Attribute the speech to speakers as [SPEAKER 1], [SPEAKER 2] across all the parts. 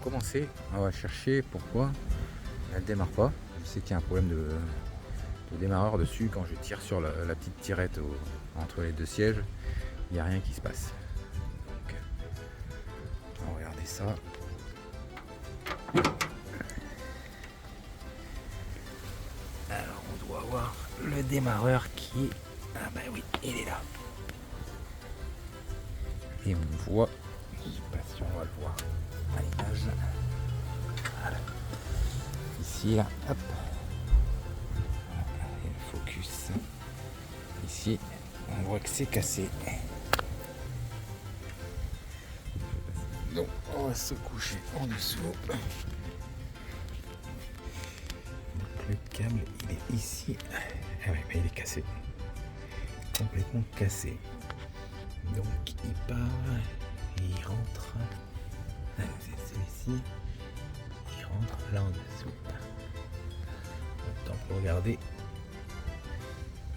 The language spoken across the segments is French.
[SPEAKER 1] commencer, on va chercher pourquoi elle ne démarre pas. Je sais qu'il y a un problème de démarreur dessus. Quand je tire sur la petite tirette entre les deux sièges, il n'y a rien qui se passe. Donc, on va regarder ça. Alors on doit avoir le démarreur qui est... Ah bah oui, il est là. Et on voit, je ne sais pas si on va le voir à l'image. Voilà. Ici, là, hop. Et le focus. Ici, on voit que c'est cassé. Donc, on va se coucher en dessous. Donc, le câble, il est ici. Ah ouais, mais il est cassé. Complètement cassé. Donc, il part et il rentre. Ah, c'est celui-ci. Il rentre là en dessous. On peut regarder.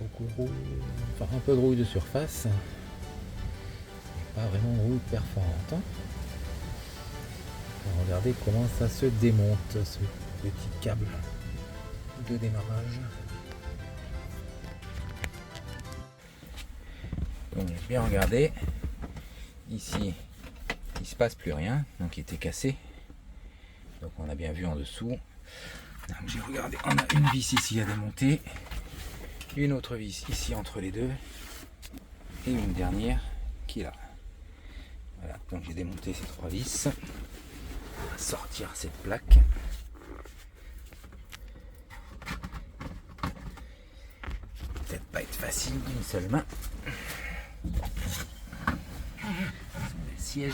[SPEAKER 1] Beaucoup de rouille, enfin un peu de rouille de surface. Pas vraiment de rouille perforante. On va regarder comment ça se démonte, ce petit câble de démarrage. Donc j'ai bien regardé. Ici, il se passe plus rien, donc il était cassé. Donc on a bien vu en dessous. Donc j'ai regardé, on a une vis ici à démonter, une autre vis ici entre les deux, et une dernière qui est là. Voilà, donc j'ai démonté ces trois vis. On va sortir cette plaque. Peut-être pas être facile d'une seule main. Le siège.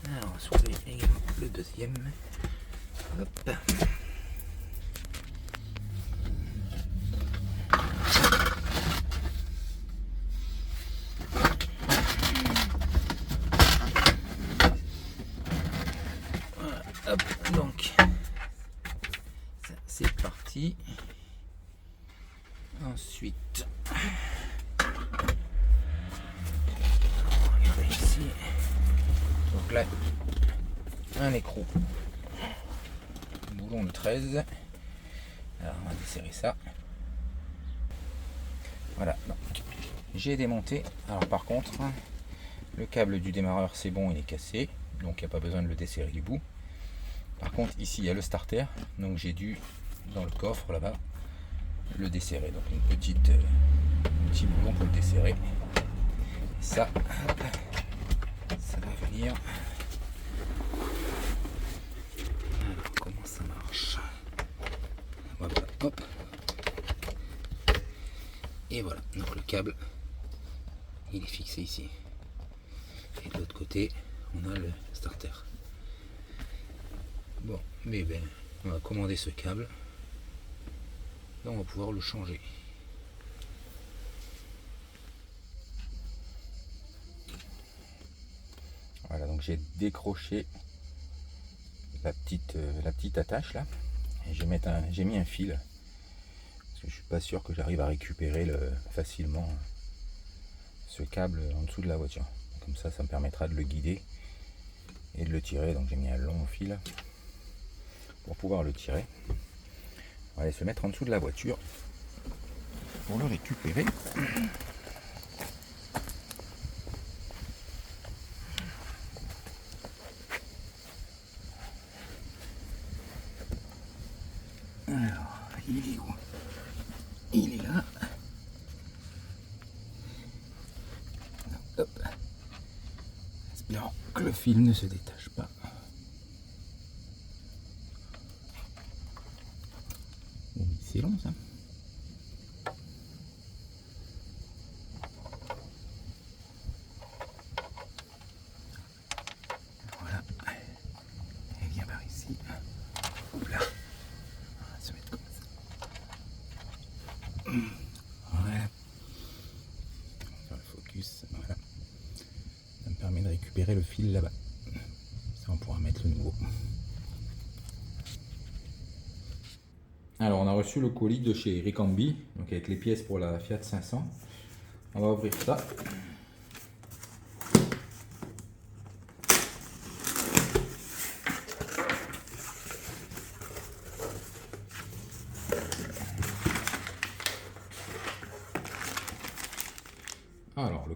[SPEAKER 1] Alors on va soulever également le deuxième. Hop. Voilà, hop, donc ça c'est parti. Ensuite, regardez ici. Donc là, un écrou. Boulon de 13. Alors on va desserrer ça. Voilà, donc j'ai démonté. Alors par contre, le câble du démarreur c'est bon, il est cassé. Donc il n'y a pas besoin de le desserrer du bout. Par contre ici il y a le starter. Donc j'ai dû, dans le coffre là-bas, le desserrer. Donc un petit boulon pour le desserrer. Et ça, hop, ça va venir. Alors comment ça marche? Voilà, hop. Et voilà, donc le câble il est fixé ici. Et de l'autre côté, on a le starter. Bon, mais ben, on va commander ce câble. Là, on va pouvoir le changer. Voilà, donc j'ai décroché la petite attache là. Et j'ai mis un fil. Parce que je suis pas sûr que j'arrive à récupérer facilement ce câble en dessous de la voiture. Comme ça, ça me permettra de le guider et de le tirer. Donc j'ai mis un long fil pour pouvoir le tirer. On va aller se mettre en dessous de la voiture pour le récupérer. Alors, il est où? Il est là. Hop. Espérons que le fil ne se détache pas. C'est long ça. Voilà. Elle vient par ici. Oups là. On va se mettre comme ça. Voilà. Faire le focus. Voilà. Ça me permet de récupérer le fil là-bas. Ça on pourra mettre le nouveau. Alors on a reçu le colis de chez Ricambi, donc avec les pièces pour la Fiat 500. On va ouvrir ça.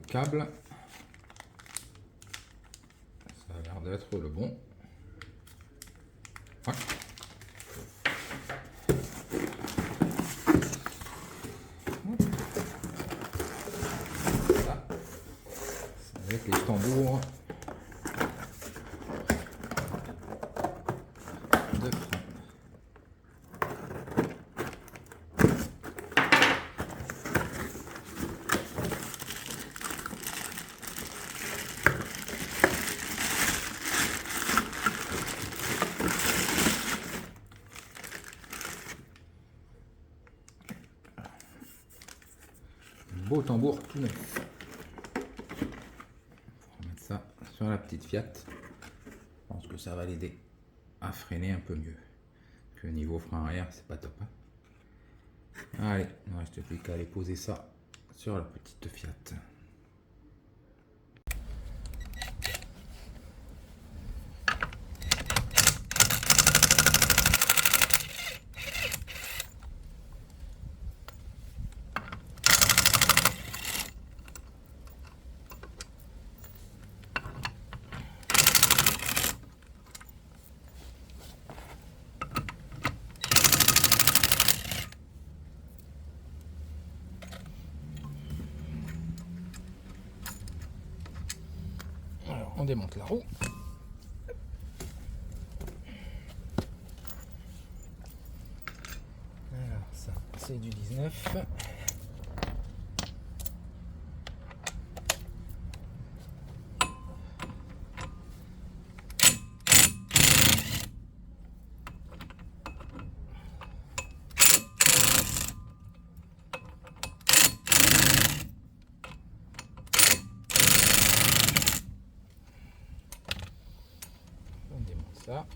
[SPEAKER 1] câble. Ça a l'air d'être le bon. Ouais. Voilà. Avec les tambours de frein. Beau tambour tout neuf. On va remettre ça sur la petite Fiat. Je pense que ça va l'aider à freiner un peu mieux. Que niveau frein arrière, c'est pas top. Hein. Allez, il ne reste plus qu'à aller poser ça sur la petite Fiat. On démonte la roue. Alors ça, c'est du 19. On démonte ça. Alors,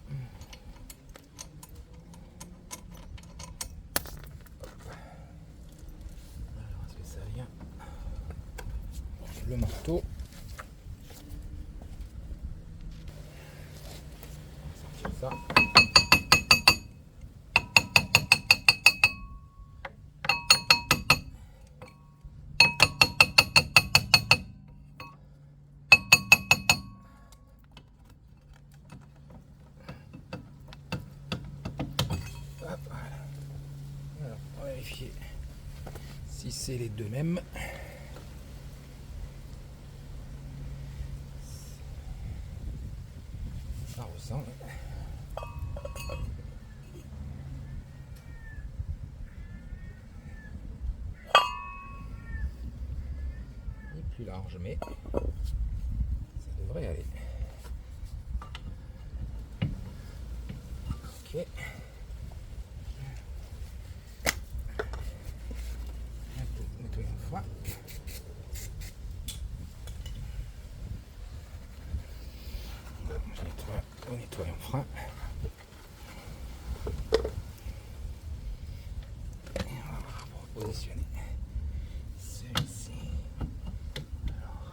[SPEAKER 1] est-ce que ça vient? Le marteau. On va sortir ça. Hop, voilà. Alors, on va vérifier si c'est les deux mêmes. Ça ressemble. Il est plus large, mais ça devrait aller. Ok. Nettoyons le frein. On nettoie le frein. Et on va repositionner celui-ci. Alors,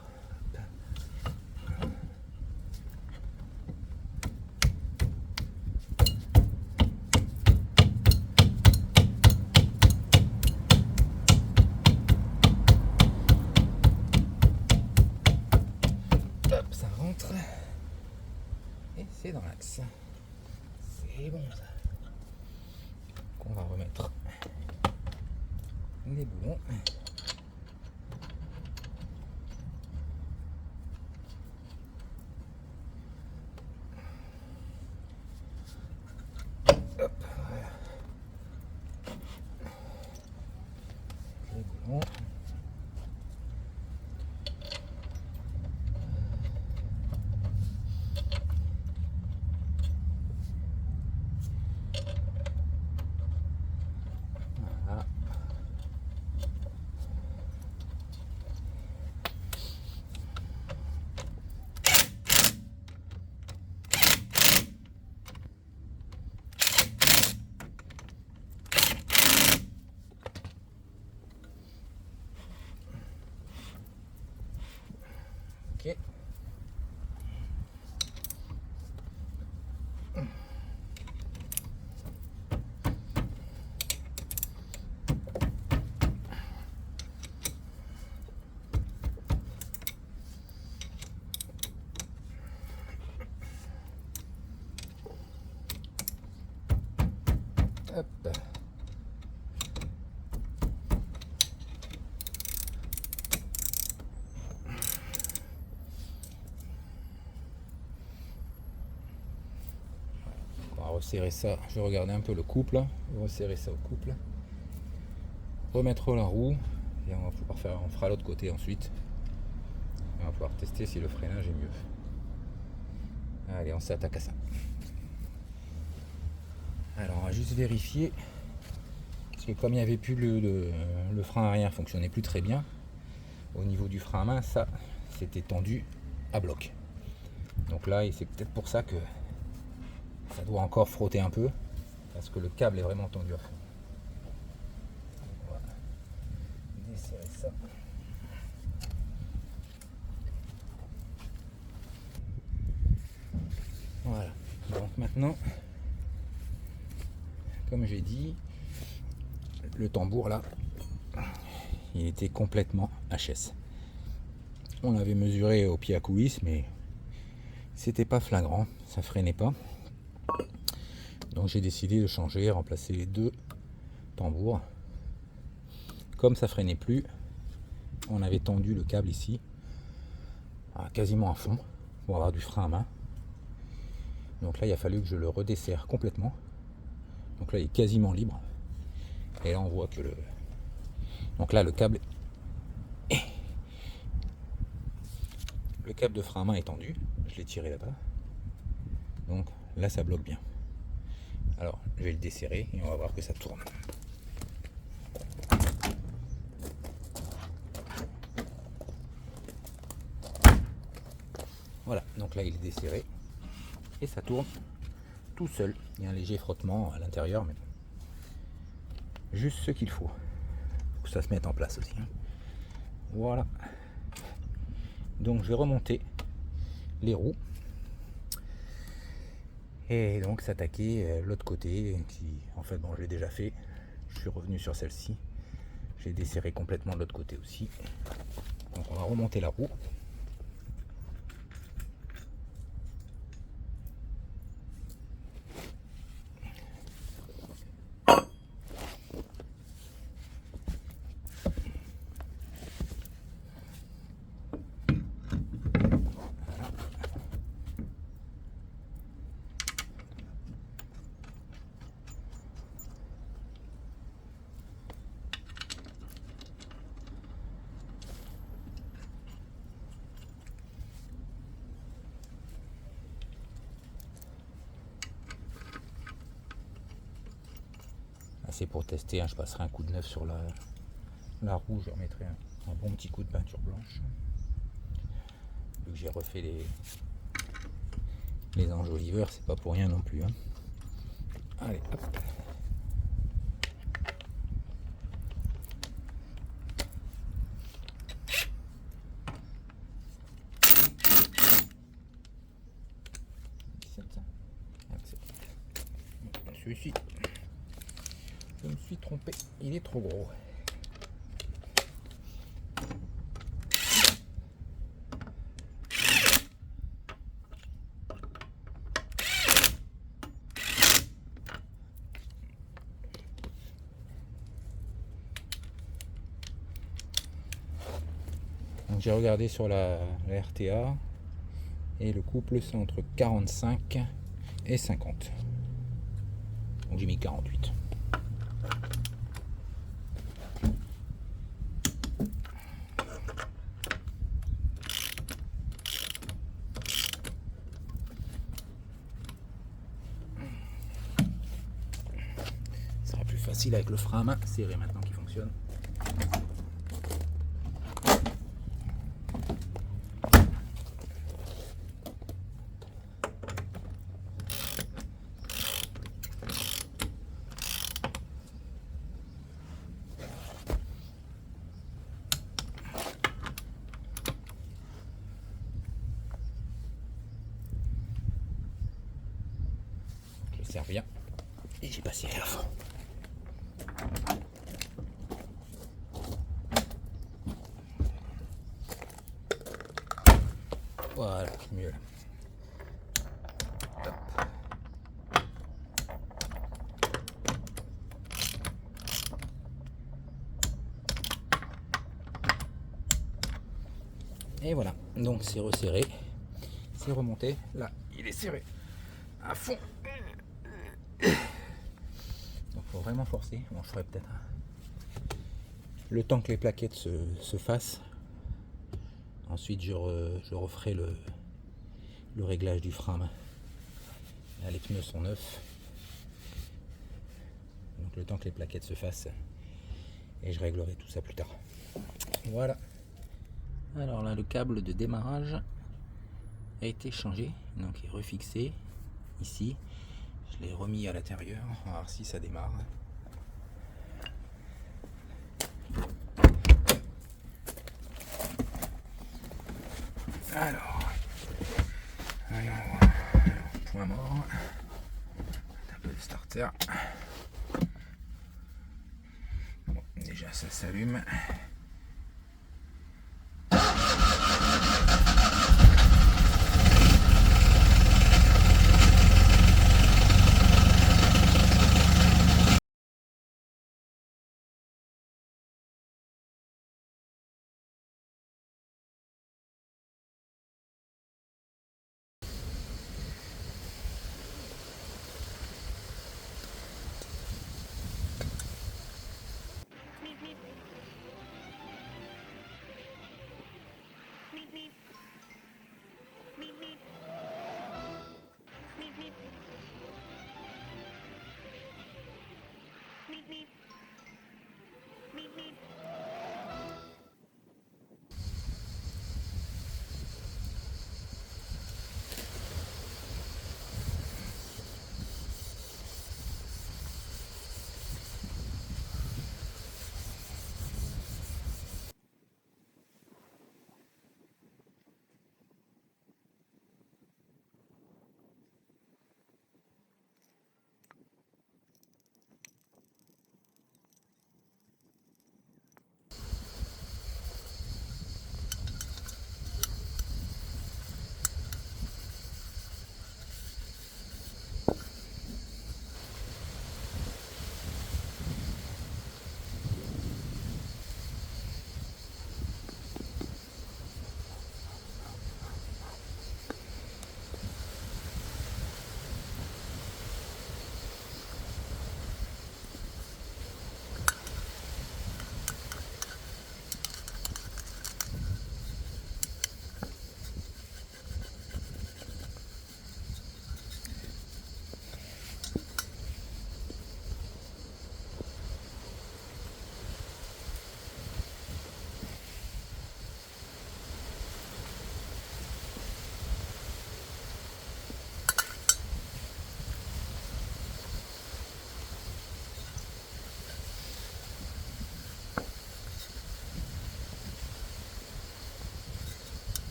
[SPEAKER 1] hop, ça rentre. Et c'est dans l'axe. C'est bon ça. Donc on va remettre les boulons. Hop, voilà. Les boulons. Voilà. resserrer ça. Je vais regarder un peu le couple, resserrer ça au couple, remettre la roue et on va pouvoir faire, on fera l'autre côté ensuite. Et on va pouvoir tester si le freinage est mieux. Allez, on s'attaque à ça. Alors, on va juste vérifier. Parce que comme il n'y avait plus le frein arrière fonctionnait plus très bien, au niveau du frein à main, ça c'était tendu à bloc. Donc là, c'est peut-être pour ça que ça doit encore frotter un peu, parce que le câble est vraiment tendu à fond. On va desserrer ça. Voilà. Donc maintenant, comme j'ai dit, le tambour là, il était complètement HS. On l'avait mesuré au pied à coulisse, mais c'était pas flagrant, ça freinait pas. Donc j'ai décidé de changer, remplacer les deux tambours. Comme ça freinait plus, on avait tendu le câble ici quasiment à fond pour avoir du frein à main. Donc là il a fallu que je le redesserre complètement. Donc là il est quasiment libre. Et là on voit que donc là le câble de frein à main est tendu. Je l'ai tiré là-bas. Donc là ça bloque bien. Alors je vais le desserrer et on va voir que ça tourne. Voilà, donc là il est desserré et ça tourne tout seul. Il y a un léger frottement à l'intérieur, mais juste ce qu'il faut pour que ça se mette en place aussi. Voilà. Donc je vais remonter les roues et donc s'attaquer l'autre côté qui en fait bon je l'ai déjà fait. Je suis revenu sur celle-ci. J'ai desserré complètement de l'autre côté aussi. Donc on va remonter la roue. C'est pour tester, je passerai un coup de neuf sur la roue, je remettrai un bon petit coup de peinture blanche. Vu que j'ai refait les enjoliveurs, c'est pas pour rien non plus. Allez, hop. Celui-ci, je me suis trompé, il est trop gros. Donc j'ai regardé sur la RTA et le couple c'est entre 45 et 50. Donc j'ai mis 48. Ce sera plus facile avec le frein à main serré maintenant qui fonctionne. Je serre bien et j'ai pas serré à fond. Voilà, mieux là. Top. Et voilà, donc c'est resserré, c'est remonté. Là, il est serré à fond. Donc faut vraiment forcer. Bon, je ferai peut-être le temps que les plaquettes se fassent. Ensuite je referai le réglage du frein. Là, les pneus sont neufs. Donc le temps que les plaquettes se fassent. Et je réglerai tout ça plus tard. Voilà. Alors là, le câble de démarrage a été changé. Donc il est refixé ici. Je l'ai remis à l'intérieur. On va voir si ça démarre. Alors, voyons voir. Point mort. Un peu de starter. Bon, déjà ça s'allume.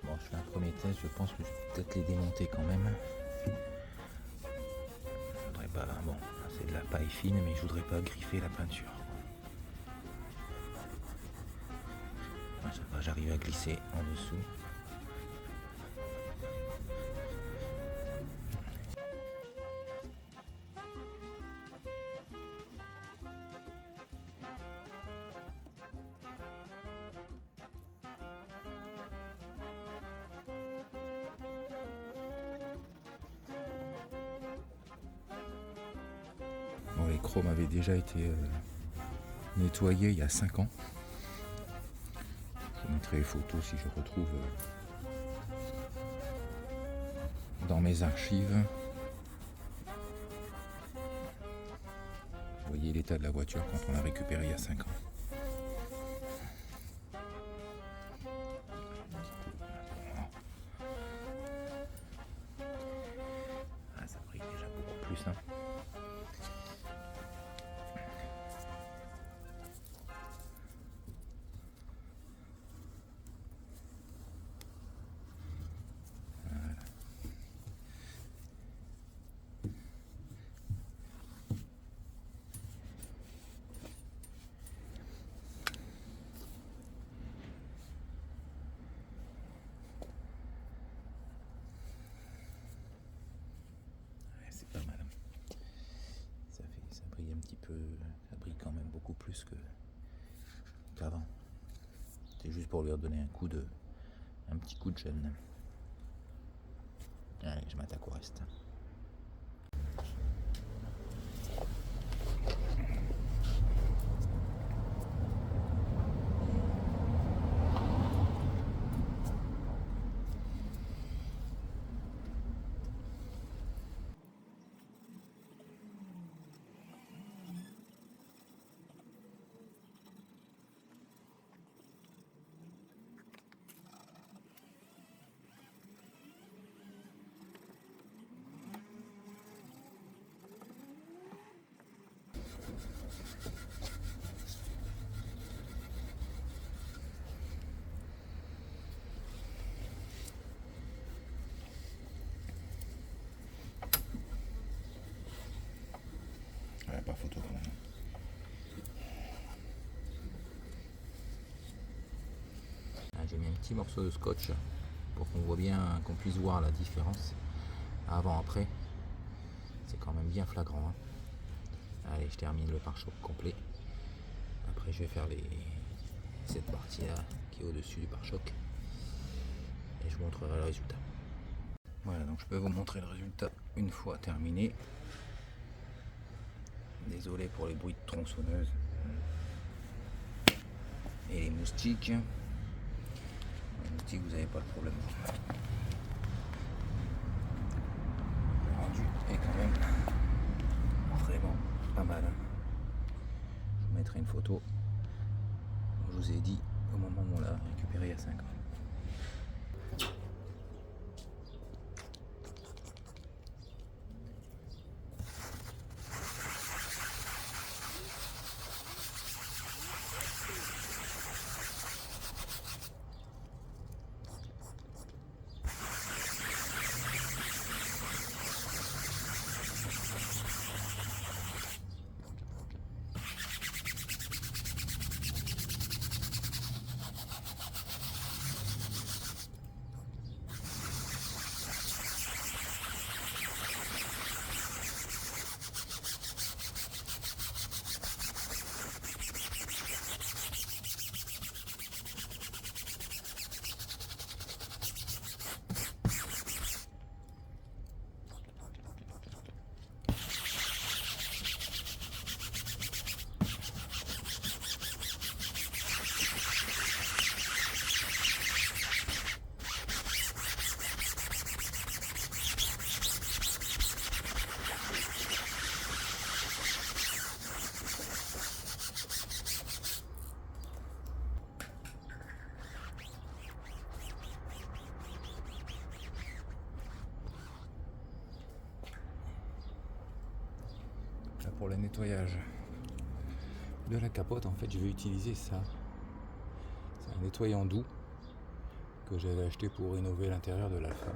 [SPEAKER 1] Bon, je fais un premier test, je pense que je vais peut-être les démonter quand même. Je voudrais pas. Bon, c'est de la paille fine, mais je voudrais pas griffer la peinture. Ouais, ça va, j'arrive à glisser en dessous. Bon, les chromes avaient déjà été nettoyés il y a 5 ans. Je vous mettrai les photos si je retrouve dans mes archives. Vous voyez l'état de la voiture quand on l'a récupérée il y a 5 ans. Ah, ça brille déjà beaucoup plus. Hein. Pas mal. Ça brille un petit peu, ça brille quand même beaucoup plus qu'avant. C'est juste pour lui redonner un petit coup de jeune. Allez, je m'attaque au reste. Ouais, pas photo quand même. J'ai mis un petit morceau de scotch pour qu'on voit bien, qu'on puisse voir la différence avant-après. C'est quand même bien flagrant. Hein. Allez, je termine le pare-choc complet. Après, je vais faire cette partie-là qui est au-dessus du pare-choc. Et je vous montrerai le résultat. Voilà, donc je peux vous montrer le résultat une fois terminé. Désolé pour les bruits de tronçonneuse et les moustiques. Les moustiques, vous n'avez pas de problème. Le rendu est quand même vraiment pas mal. Je vous mettrai une photo. Je vous ai dit au moment où on l'a récupéré il y a 5 ans. Pour le nettoyage de la capote, en fait, je vais utiliser ça. C'est un nettoyant doux que j'avais acheté pour rénover l'intérieur de l'Alfa.